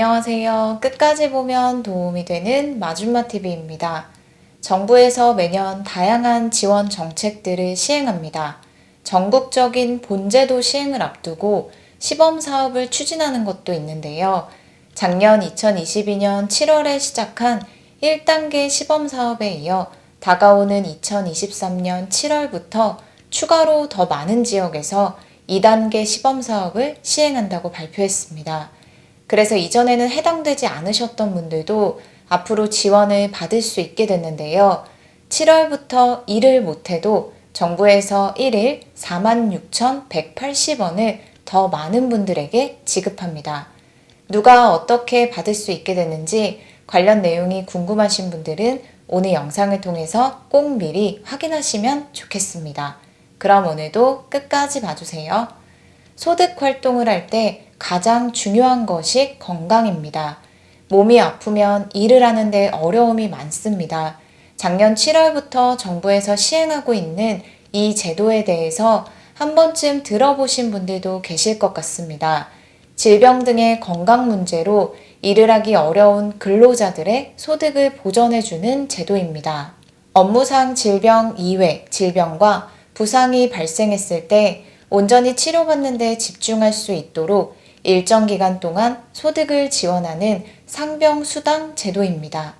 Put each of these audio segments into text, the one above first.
안녕하세요. 끝까지 보면 도움이 되는 마줌마TV입니다. 정부에서 매년 다양한 지원 정책들을 시행합니다. 전국적인 본제도 시행을 앞두고 시범 사업을 추진하는 것도 있는데요. 작년 2022년 7월에 시작한 1단계 시범 사업에 이어 다가오는 2023년 7월부터 추가로 더 많은 지역에서 2단계 시범 사업을 시행한다고 발표했습니다. 그래서 이전에는 해당되지 않으셨던 분들도 앞으로 지원을 받을 수 있게 됐는데요. 7월부터 일을 못해도 정부에서 1일 46,180원을 더 많은 분들에게 지급합니다. 누가 어떻게 받을 수 있게 됐는지 관련 내용이 궁금하신 분들은 오늘 영상을 통해서 꼭 미리 확인하시면 좋겠습니다. 그럼 오늘도 끝까지 봐주세요. 소득 활동을 할 때 가장 중요한 것이 건강입니다. 몸이 아프면 일을 하는데 어려움이 많습니다. 작년 7월부터 정부에서 시행하고 있는 이 제도에 대해서 한 번쯤 들어보신 분들도 계실 것 같습니다. 질병 등의 건강 문제로 일을 하기 어려운 근로자들의 소득을 보전해주는 제도입니다. 업무상 질병 이외 질병과 부상이 발생했을 때 온전히 치료받는 데 집중할 수 있도록 일정 기간 동안 소득을 지원하는 상병수당 제도입니다.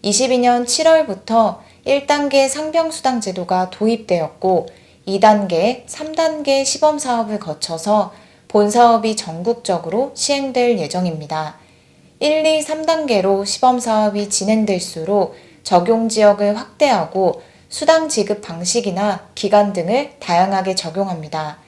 22년 7월부터 1단계 상병수당 제도가 도입되었고 2단계, 3단계 시범사업을 거쳐서 본사업이 전국적으로 시행될 예정입니다. 1, 2, 3단계로 시범사업이 진행될수록 적용지역을 확대하고 수당 지급 방식이나 기간 등을 다양하게 적용합니다.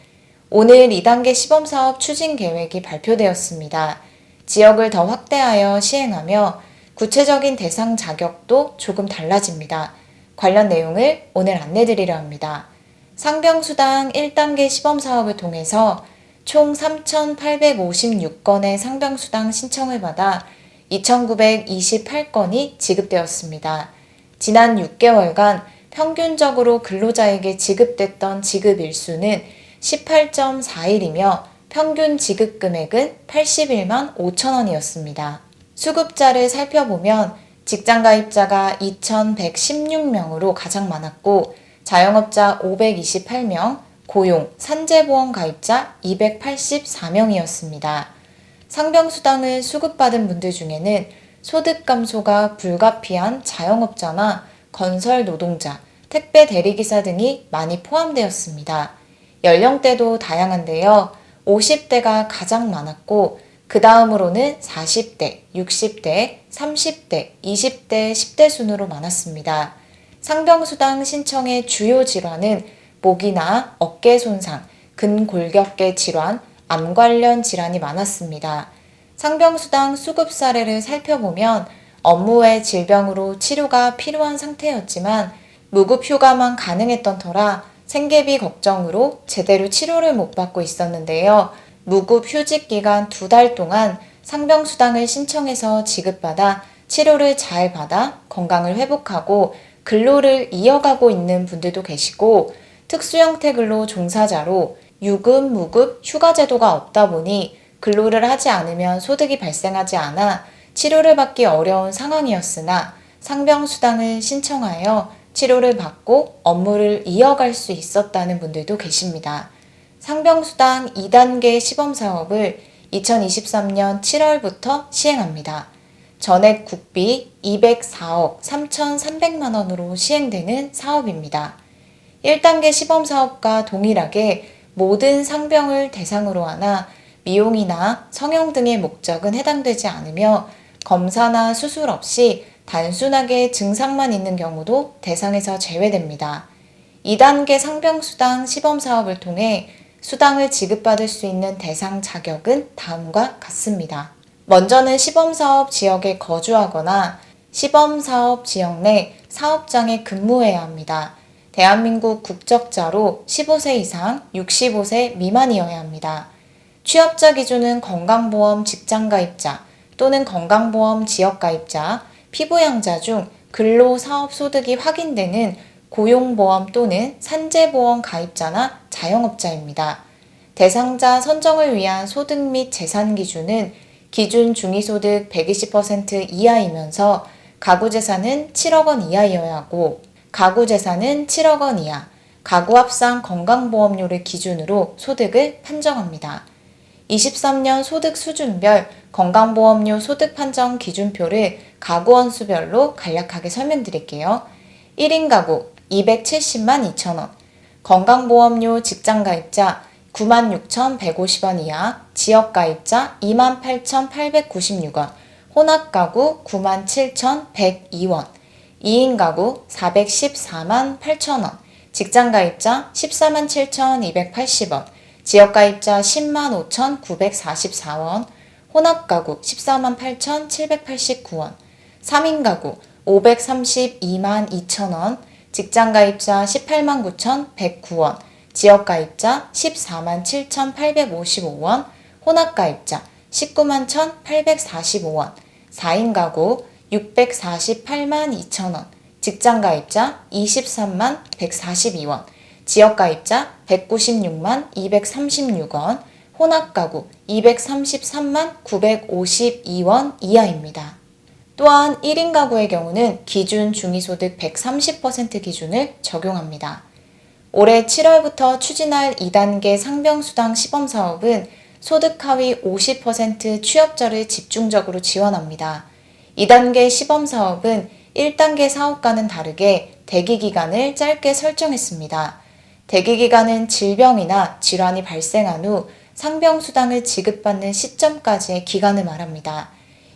오늘 2단계 시범사업 추진 계획이 발표되었습니다. 지역을 더 확대하여 시행하며 구체적인 대상 자격도 조금 달라집니다. 관련 내용을 오늘 안내드리려 합니다. 상병수당 1단계 시범사업을 통해서 총 3,856건의 상병수당 신청을 받아 2,928건이 지급되었습니다. 지난 6개월간 평균적으로 근로자에게 지급됐던 지급 일수는 18.4일이며 평균 지급 금액은 81만 5천 원이었습니다. 수급자를 살펴보면 직장가입자가 2,116명으로 가장 많았고 자영업자 528명, 고용, 산재보험 가입자 284명이었습니다. 상병수당을 수급받은 분들 중에는 소득 감소가 불가피한 자영업자나 건설 노동자, 택배 대리기사 등이 많이 포함되었습니다. 연령대도 다양한데요. 50대가 가장 많았고 그 다음으로는 40대, 60대, 30대, 20대, 10대 순으로 많았습니다. 상병수당 신청의 주요 질환은 목이나 어깨 손상, 근골격계 질환, 암 관련 질환이 많았습니다. 상병수당 수급 사례를 살펴보면 업무 외 질병으로 치료가 필요한 상태였지만 무급휴가만 가능했던 터라 생계비 걱정으로 제대로 치료를 못 받고 있었는데요. 무급휴직 기간 2달 동안 상병수당을 신청해서 지급받아 치료를 잘 받아 건강을 회복하고 근로를 이어가고 있는 분들도 계시고 특수형태 근로 종사자로 유급, 무급, 휴가 제도가 없다 보니 근로를 하지 않으면 소득이 발생하지 않아 치료를 받기 어려운 상황이었으나 상병수당을 신청하여 치료를 받고 업무를 이어갈 수 있었다는 분들도 계십니다. 상병수당 2단계 시범사업을 2023년 7월부터 시행합니다. 전액 국비 204억 3,300만 원으로 시행되는 사업입니다. 1단계 시범사업과 동일하게 모든 상병을 대상으로 하나 미용이나 성형 등의 목적은 해당되지 않으며 검사나 수술 없이 단순하게 증상만 있는 경우도 대상에서 제외됩니다. 2단계 상병수당 시범사업을 통해 수당을 지급받을 수 있는 대상 자격은 다음과 같습니다. 먼저는 시범사업 지역에 거주하거나 시범사업 지역 내 사업장에 근무해야 합니다. 대한민국 국적자로 15세 이상 65세 미만이어야 합니다. 취업자 기준은 건강보험 직장가입자 또는 건강보험 지역가입자, 피부양자 중 근로사업소득이 확인되는 고용보험 또는 산재보험 가입자나 자영업자입니다. 대상자 선정을 위한 소득 및 재산 기준은 기준 중위소득 120% 이하이면서 가구재산은 7억 원 이하여야 하고 가구재산은 7억 원 이하, 가구합산 건강보험료를 기준으로 소득을 판정합니다. 23년 소득 수준별 건강보험료 소득 판정 기준표를 가구원 수별로 간략하게 설명드릴게요. 1인 가구 270만 2천원, 건강보험료 직장가입자 96,150원 이하, 지역가입자 28,896원, 혼합가구 97,102원, 2인 가구 414만 8천원, 직장가입자 14만 7,280원, 지역가입자 10만 5,944원, 혼합가구 14만 8,789원, 3인 가구 532만 2천원, 직장가입자 18만 9,109원, 지역가입자 14만 7,855원, 혼합가입자 19만 1,845원, 4인 가구 648만 2천원, 직장가입자 23만 142원, 지역가입자 196만 236원, 혼합가구 233만 952원 이하입니다. 또한 1인 가구의 경우는 기준 중위소득 130% 기준을 적용합니다. 올해 7월부터 추진할 2단계 상병수당 시범사업은 소득 하위 50% 취업자를 집중적으로 지원합니다. 2단계 시범사업은 1단계 사업과는 다르게 대기기간을 짧게 설정했습니다. 대기기간은 질병이나 질환이 발생한 후 상병수당을 지급받는 시점까지의 기간을 말합니다.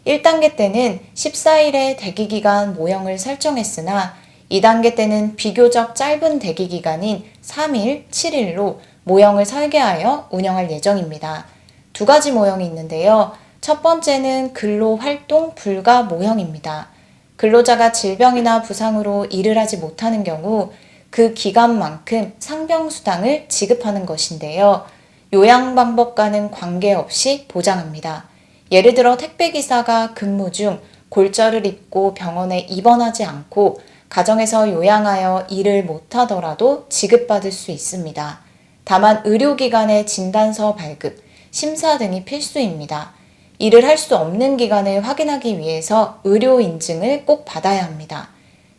1단계 때는 14일의 대기기간 모형을 설정했으나 2단계 때는 비교적 짧은 대기기간인 3일, 7일로 모형을 설계하여 운영할 예정입니다. 두 가지 모형이 있는데요. 첫 번째는 근로활동 불가 모형입니다. 근로자가 질병이나 부상으로 일을 하지 못하는 경우 그 기간만큼 상병수당을 지급하는 것인데요. 요양 방법과는 관계없이 보장합니다. 예를 들어 택배기사가 근무 중 골절을 입고 병원에 입원하지 않고 가정에서 요양하여 일을 못하더라도 지급받을 수 있습니다. 다만 의료기관의 진단서 발급, 심사 등이 필수입니다. 일을 할 수 없는 기간을 확인하기 위해서 의료 인증을 꼭 받아야 합니다.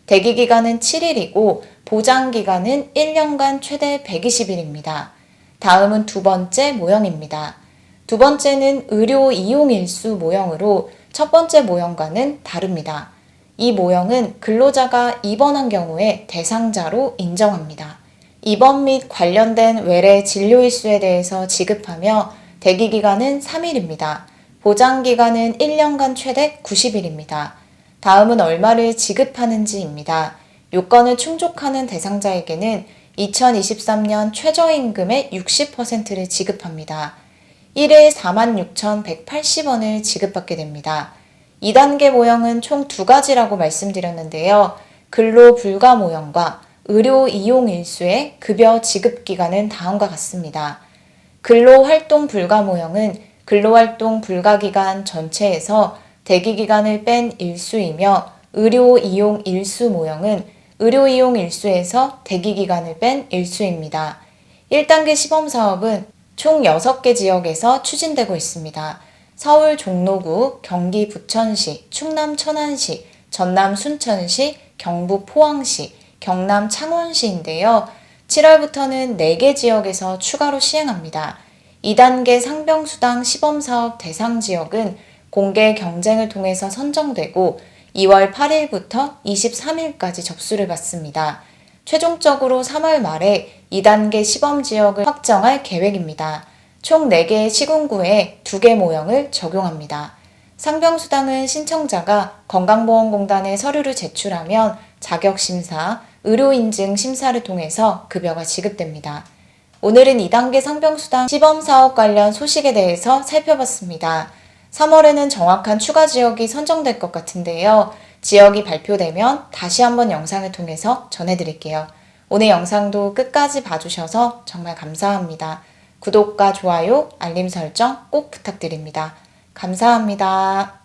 대기기간은 7일이고 보장기간은 1년간 최대 120일입니다. 다음은 두 번째 모형입니다. 두 번째는 의료 이용 일수 모형으로 첫 번째 모형과는 다릅니다. 이 모형은 근로자가 입원한 경우에 대상자로 인정합니다. 입원 및 관련된 외래 진료 일수에 대해서 지급하며 대기기간은 3일입니다. 보장기간은 1년간 최대 90일입니다. 다음은 얼마를 지급하는지입니다. 요건을 충족하는 대상자에게는 2023년 최저임금의 60%를 지급합니다. 1회 46,180원을 지급받게 됩니다. 2단계 모형은 총 두 가지라고 말씀드렸는데요. 근로 불가 모형과 의료 이용 일수의 급여 지급 기간은 다음과 같습니다. 근로활동 불가 모형은 근로활동 불가 기간 전체에서 대기 기간을 뺀 일수이며 의료 이용 일수 모형은 의료 이용 일수에서 대기 기간을 뺀 일수입니다. 1단계 시범사업은 총 6개 지역에서 추진되고 있습니다. 서울 종로구, 경기 부천시, 충남 천안시, 전남 순천시, 경북 포항시, 경남 창원시인데요. 7월부터는 4개 지역에서 추가로 시행합니다. 2단계 상병수당 시범사업 대상 지역은 공개 경쟁을 통해서 선정되고 2월 8일부터 23일까지 접수를 받습니다. 최종적으로 3월 말에 2단계 시범지역을 확정할 계획입니다. 총 4개의 시군구에 2개 모형을 적용합니다. 상병수당은 신청자가 건강보험공단에 서류를 제출하면 자격심사, 의료인증 심사를 통해서 급여가 지급됩니다. 오늘은 2단계 상병수당 시범사업 관련 소식에 대해서 살펴봤습니다. 3월에는 정확한 추가 지역이 선정될 것 같은데요. 지역이 발표되면 다시 한번 영상을 통해서 전해드릴게요. 오늘 영상도 끝까지 봐주셔서 정말 감사합니다. 구독과 좋아요, 알림 설정 꼭 부탁드립니다. 감사합니다.